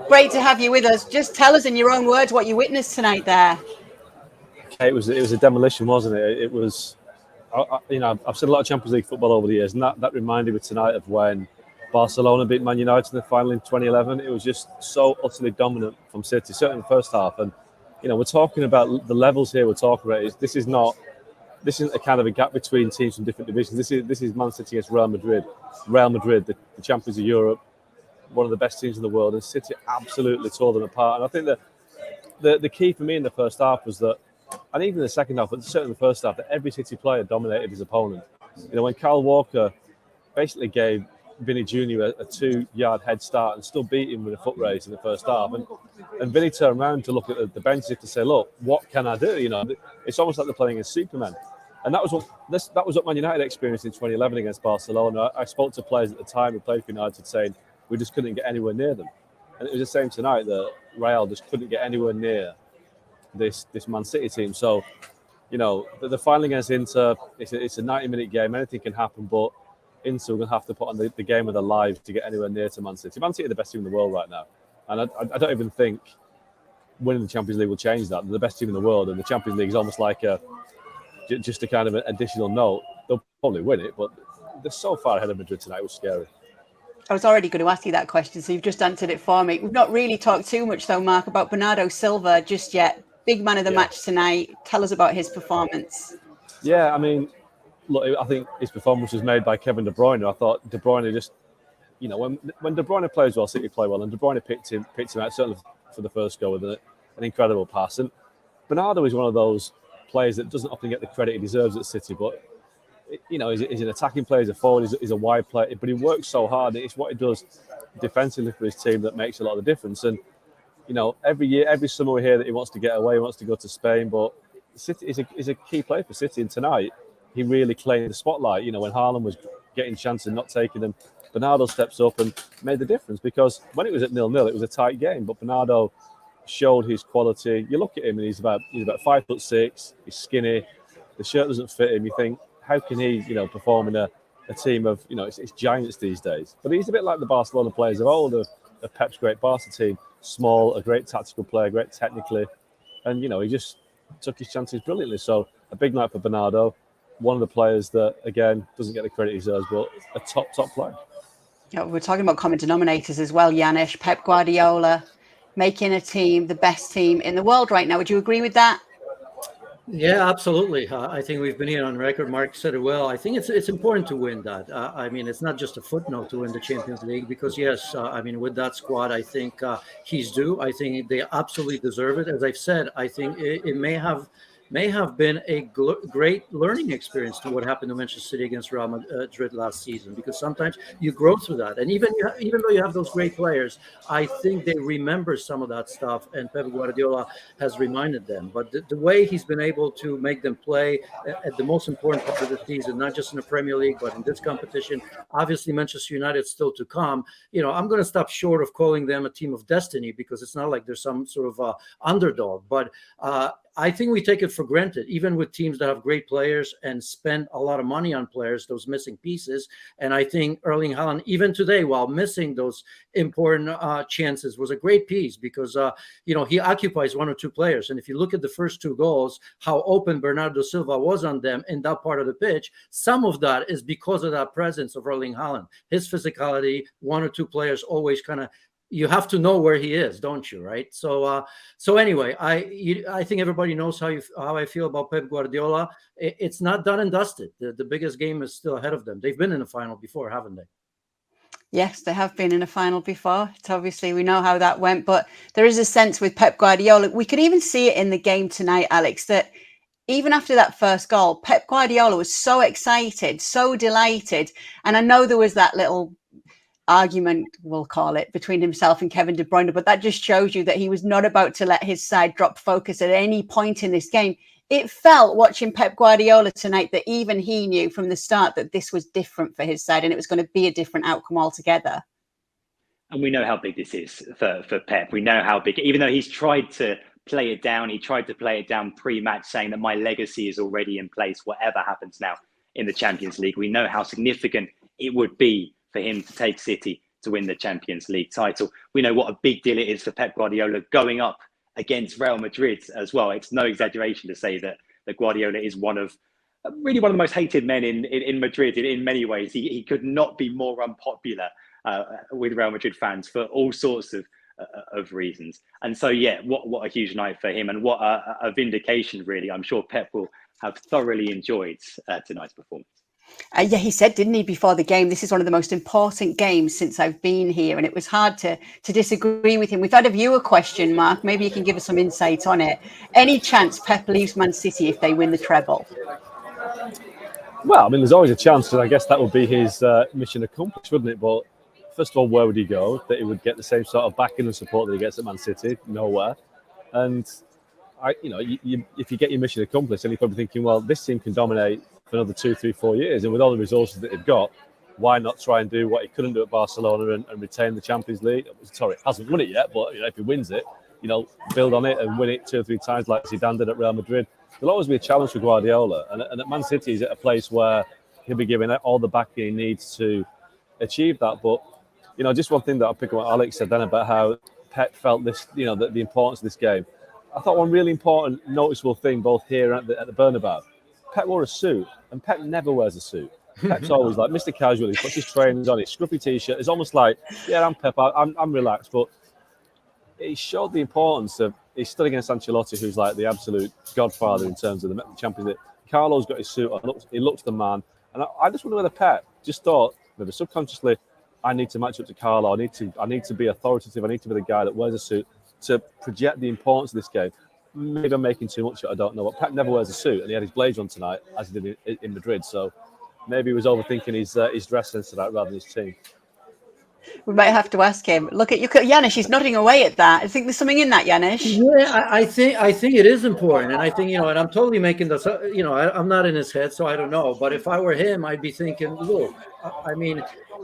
Great to have you with us. Just tell us in your own words what you witnessed tonight there. It was a demolition, wasn't it? It was, I've seen a lot of Champions League football over the years, and that reminded me tonight of when Barcelona beat Man United in the final in 2011. It was just so utterly dominant from City, certainly in the first half. And we're talking about the levels here. We're talking about this isn't a kind of a gap between teams from different divisions. This is Man City against Real Madrid. Real Madrid, the champions of Europe, one of the best teams in the world, and City absolutely tore them apart. And I think that the key for me in the first half was that, and even in the second half, but certainly in the first half, that every City player dominated his opponent. When Kyle Walker basically gave Vinny Jr. a 2-yard head start and still beat him with a foot race in the first half, and Vinny turned around to look at the bench to say, "Look, what can I do?" It's almost like they're playing as Superman. And that was what Man United experienced in 2011 against Barcelona. I spoke to players at the time who played for United saying we just couldn't get anywhere near them. And it was the same tonight, that Real just couldn't get anywhere near this Man City team. So, the final against Inter, it's a 90-minute game. Anything can happen, but Inter are going to have to put on the game of their lives to get anywhere near to Man City. Man City are the best team in the world right now. And I don't even think winning the Champions League will change that. They're the best team in the world, and the Champions League is almost like just a kind of an additional note. They'll probably win it, but they're so far ahead of Madrid tonight. It was scary. I was already going to ask you that question, so you've just answered it for me. We've not really talked too much, though, Mark, about Bernardo Silva just yet. Big man of the match tonight. Tell us about his performance. Yeah, I mean, look, I think his performance was made by Kevin De Bruyne. I thought De Bruyne just, when De Bruyne plays well, City play well, and De Bruyne picked him out, certainly for the first goal with an incredible pass. And Bernardo is one of those players that doesn't often get the credit he deserves at City, but he's an attacking player, he's a forward, he's a wide player, but he works so hard. It's what he does defensively for his team that makes a lot of the difference. And every summer we hear that he wants to get away, he wants to go to Spain, but City is a key player for City. And tonight he really claimed the spotlight. When Haaland was getting chances and not taking them, Bernardo steps up and made the difference, because when it was at 0-0, it was a tight game, but Bernardo showed his quality. You look at him and he's about 5'6", he's skinny, the shirt doesn't fit him. You think, how can he, perform in a team of, it's giants these days? But he's a bit like the Barcelona players of old, of Pep's great Barca team. Small, a great tactical player, great technically. And, he just took his chances brilliantly. So a big night for Bernardo. One of the players that, again, doesn't get the credit he deserves, but a top player. Yeah, we're talking about common denominators as well, Janusz. Pep Guardiola making a team the best team in the world right now. Would you agree with that? Yeah, absolutely. I think we've been here on record. Mark said it well. I think it's important to win that. It's not just a footnote to win the Champions League, because yes, with that squad, I think he's due. I think they absolutely deserve it. As I've said, I think it may have been a great learning experience to what happened to Manchester City against Real Madrid last season, because sometimes you grow through that. And even though you have those great players, I think they remember some of that stuff, and Pep Guardiola has reminded them. But the way he's been able to make them play at the most important part of the season, not just in the Premier League, but in this competition, obviously Manchester United still to come. I'm going to stop short of calling them a team of destiny, because it's not like there's some sort of underdog. But I think we take it for granted, even with teams that have great players and spend a lot of money on players, those missing pieces. And I think Erling Haaland, even today, while missing those important chances, was a great piece, because, he occupies one or two players. And if you look at the first two goals, how open Bernardo Silva was on them in that part of the pitch, some of that is because of that presence of Erling Haaland. His physicality, one or two players always kind of, you have to know where he is, don't you? Right. So anyway, I think everybody knows how I feel about Pep Guardiola. It's not done and dusted. The biggest game is still ahead of them. They've been in the final before, haven't they? Yes, they have been in a final before. It's obviously, we know how that went, but there is a sense with Pep Guardiola. We could even see it in the game tonight, Alex, that even after that first goal, Pep Guardiola was so excited, so delighted. And I know there was that little argument, we'll call it, between himself and Kevin De Bruyne, but that just shows you that he was not about to let his side drop focus at any point in this game. It felt, watching Pep Guardiola tonight, that even he knew from the start that this was different for his side and it was going to be a different outcome altogether. And we know how big this is for Pep. We know how big, even though he's tried to play it down, he tried to play it down pre-match, saying that my legacy is already in place, whatever happens now in the Champions League. We know how significant it would be for him to take City to win the Champions League title. We know what a big deal it is for Pep Guardiola going up against Real Madrid as well. It's no exaggeration to say that Guardiola is really one of the most hated men in Madrid in many ways. He could not be more unpopular with Real Madrid fans for all sorts of reasons. And so, yeah, what a huge night for him, and what a vindication, really. I'm sure Pep will have thoroughly enjoyed tonight's performance. Yeah, he said, didn't he, before the game, this is one of the most important games since I've been here. And it was hard to disagree with him. We've had a viewer question, Mark. Maybe you can give us some insight on it. Any chance Pep leaves Man City if they win the treble? Well, I mean, there's always a chance, and I guess that would be his mission accomplished, wouldn't it? But first of all, where would he go? That he would get the same sort of backing and support that he gets at Man City? Nowhere. And if you get your mission accomplished, then you're probably thinking, well, this team can dominate for another 2, 3, 4 years, and with all the resources that they've got, why not try and do what he couldn't do at Barcelona and retain the Champions League? Sorry, hasn't won it yet, but if he wins it, build on it and win it 2 or 3 times like Zidane did at Real Madrid. There'll always be a challenge for Guardiola, and at Man City, he's at a place where he'll be given all the backing he needs to achieve that. But just one thing that I'll pick up what Alex said then about how Pep felt this, the importance of this game. I thought one really important, noticeable thing both here and at the Bernabeu, Pep wore a suit, and Pep never wears a suit. Pep's always like Mr. Casual. He puts his trainers on, his scruffy t-shirt. It's almost like, yeah, I'm Pep. I'm relaxed, but he showed the importance of. He stood against Ancelotti, who's like the absolute godfather in terms of the Champions League. Carlo's got his suit on. He looks the man, and I just wonder whether Pep just thought, maybe subconsciously, I need to match up to Carlo. I need to be authoritative. I need to be the guy that wears a suit to project the importance of this game. Maybe I'm making too much of it, I don't know. But Pep never wears a suit, and he had his blazer on tonight, as he did in Madrid. So maybe he was overthinking his dress sense tonight rather than his team. We might have to ask him. Look at Janusz. He's nodding away at that. I think there's something in that, Janusz. Yeah, I think it is important, and I think and I'm totally making this. I'm not in his head, so I don't know. But if I were him, I'd be thinking, look, I mean,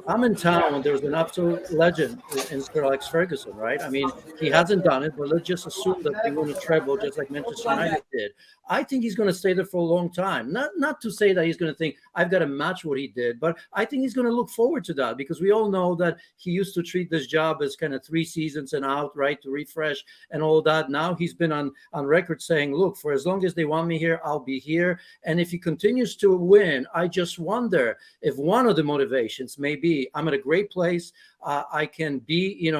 I'm in town when there's an absolute legend in Sir Alex Ferguson, right? I mean, he hasn't done it, but let's just assume that he won a treble just like Manchester United did. I think he's going to stay there for a long time. Not to say that he's going to think, I've got to match what he did, but I think he's going to look forward to that, because we all know that he used to treat this job as kind of 3 seasons and out, right, to refresh and all that. Now he's been on record saying, look, for as long as they want me here, I'll be here. And if he continues to win, I just wonder if one of the motivations may be, I'm at a great place. I can be,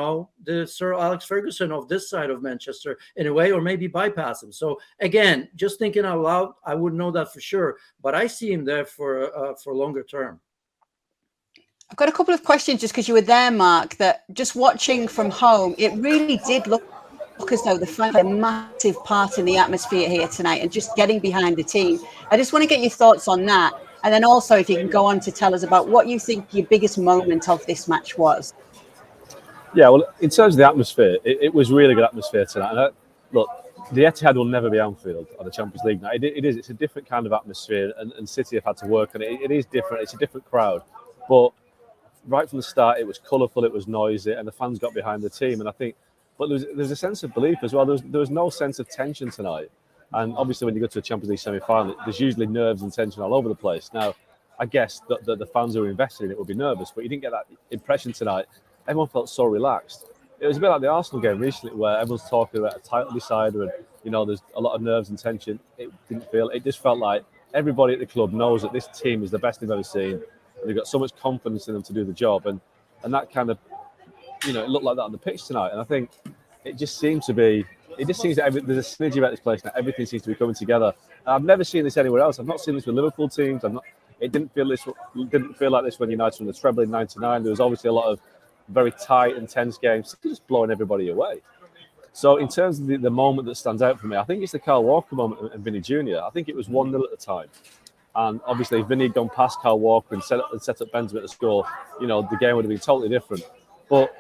the Sir Alex Ferguson of this side of Manchester in a way, or maybe bypass him. So again, just thinking out loud, I wouldn't know that for sure, but I see him there for longer term. I've got a couple of questions just because you were there, Mark, that just watching from home, it really did look as though the fans had a massive part in the atmosphere here tonight and just getting behind the team. I just want to get your thoughts on that. And then also, if you can go on to tell us about what you think your biggest moment of this match was. Yeah, well, in terms of the atmosphere, it was really good atmosphere tonight. And look, the Etihad will never be Anfield on the Champions League night. It's a different kind of atmosphere, and City have had to work on it. It is different. It's a different crowd. But right from the start, it was colourful, it was noisy, and the fans got behind the team. And I think, but there's a sense of belief as well. There was no sense of tension tonight. And obviously, when you go to a Champions League semi-final, there's usually nerves and tension all over the place. Now, I guess that the fans who are invested in it will be nervous, but you didn't get that impression tonight. Everyone felt so relaxed. It was a bit like the Arsenal game recently, where everyone's talking about a title decider, and there's a lot of nerves and tension. It just felt like everybody at the club knows that this team is the best they've ever seen. And they've got so much confidence in them to do the job, and that kind of, it looked like that on the pitch tonight. And I think it just seems that there's a synergy about this place now. Everything seems to be coming together. I've never seen this anywhere else. I've not seen this with Liverpool teams. It didn't feel like this when United won the treble in '99. There was obviously a lot of very tight and tense games, just blowing everybody away. So in terms of the moment that stands out for me, I think it's the Kyle Walker moment and Vinny Jr. I think it was 1-0 at the time. And obviously, if Vinny had gone past Kyle Walker and set up Benzema to score, the game would have been totally different. But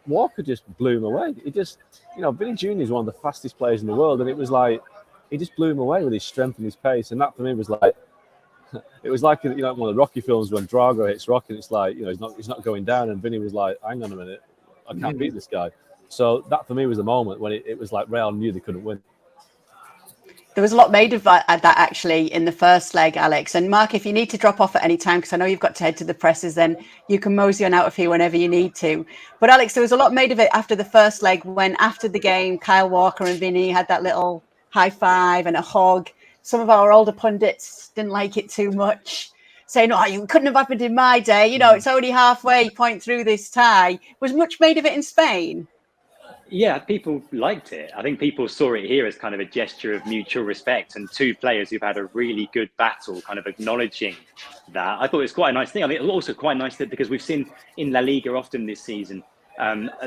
Walker just blew him away. Vinny Jr. is one of the fastest players in the world, and it was like he just blew him away with his strength and his pace. And that for me was like, it was like one of the Rocky films when Drago hits Rocky, and it's like he's not going down, and Vinny was like, hang on a minute, I can't beat this guy. So that for me was the moment when it was like Real knew they couldn't win. There was a lot made of that actually in the first leg, Alex. And Mark, if you need to drop off at any time, because I know you've got to head to the presses, then you can mosey on out of here whenever you need to. But Alex, there was a lot made of it after the first leg when after the game, Kyle Walker and Vinny had that little high five and a hug. Some of our older pundits didn't like it too much, saying, oh, you couldn't have happened in my day. You know, it's only halfway point through this tie. Was much made of it in Spain? Yeah, people liked it. I think people saw it here as kind of a gesture of mutual respect, and two players who've had a really good battle kind of acknowledging that. I thought it was quite a nice thing. I mean, it was also quite nice that because we've seen in La Liga often this season,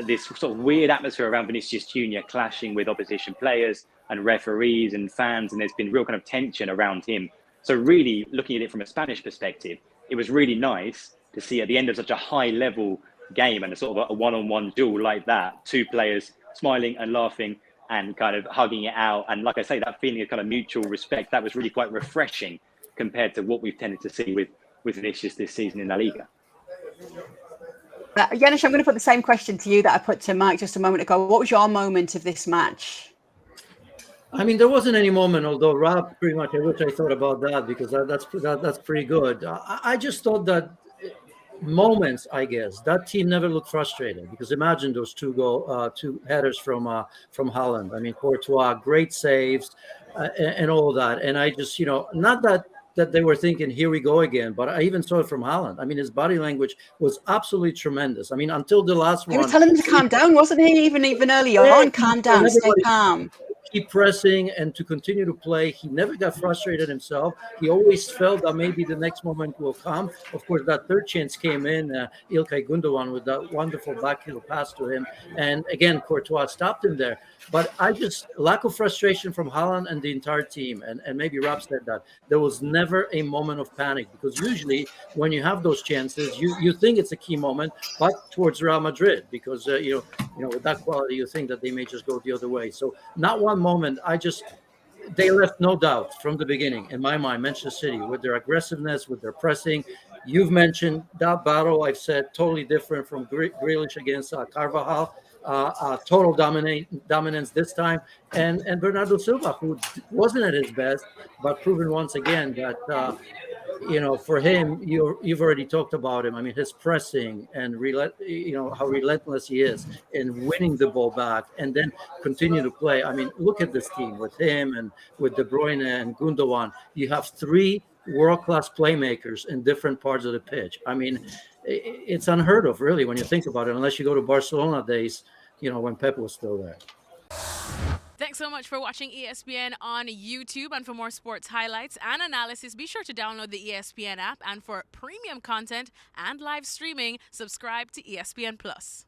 this sort of weird atmosphere around Vinicius Jr. clashing with opposition players and referees and fans, and there's been real kind of tension around him. So really looking at it from a Spanish perspective, it was really nice to see at the end of such a high level game and a sort of a one-on-one duel like that, two players smiling and laughing and kind of hugging it out. And like I say, that feeling of kind of mutual respect, that was really quite refreshing compared to what we've tended to see with Vinicius this season in La Liga. Janusz, I'm going to put the same question to you that I put to Mark just a moment ago. What was your moment of this match? I mean, there wasn't any moment, although Rob pretty much, I wish I thought about that because that's pretty good. I just thought that moments, I guess, that team never looked frustrated because imagine those two headers from Haaland. I mean, Courtois, great saves and all of that. And I just, not that they were thinking, here we go again, but I even saw it from Haaland. I mean, his body language was absolutely tremendous. I mean, until the last one. He was telling him to calm down, wasn't he? Even earlier on, calm down, stay calm. Keep pressing and to continue to play. He never got frustrated himself. He always felt that maybe the next moment will come. Of course, that third chance came in, Ilkay Gundogan with that wonderful backheel pass to him. And again, Courtois stopped him there. But lack of frustration from Haaland and the entire team. And maybe Rob said that. There was never a moment of panic because usually when you have those chances, you think it's a key moment, but towards Real Madrid because, with that quality, you think that they may just go the other way. So not one moment. They left no doubt from the beginning, in my mind, Manchester City, with their aggressiveness, with their pressing. You've mentioned that battle, I've said, totally different from Grealish against Carvajal. Total dominance this time. And Bernardo Silva, who wasn't at his best, but proven once again that, for him, you've already talked about him. I mean, his pressing and how relentless he is in winning the ball back and then continue to play. I mean, look at this team with him and with De Bruyne and Gundogan. You have three world-class playmakers in different parts of the pitch. I mean, it's unheard of, really, when you think about it, unless you go to Barcelona days, when Pep was still there. Thanks so much for watching ESPN on YouTube. And for more sports highlights and analysis, be sure to download the ESPN app. And for premium content and live streaming, subscribe to ESPN Plus.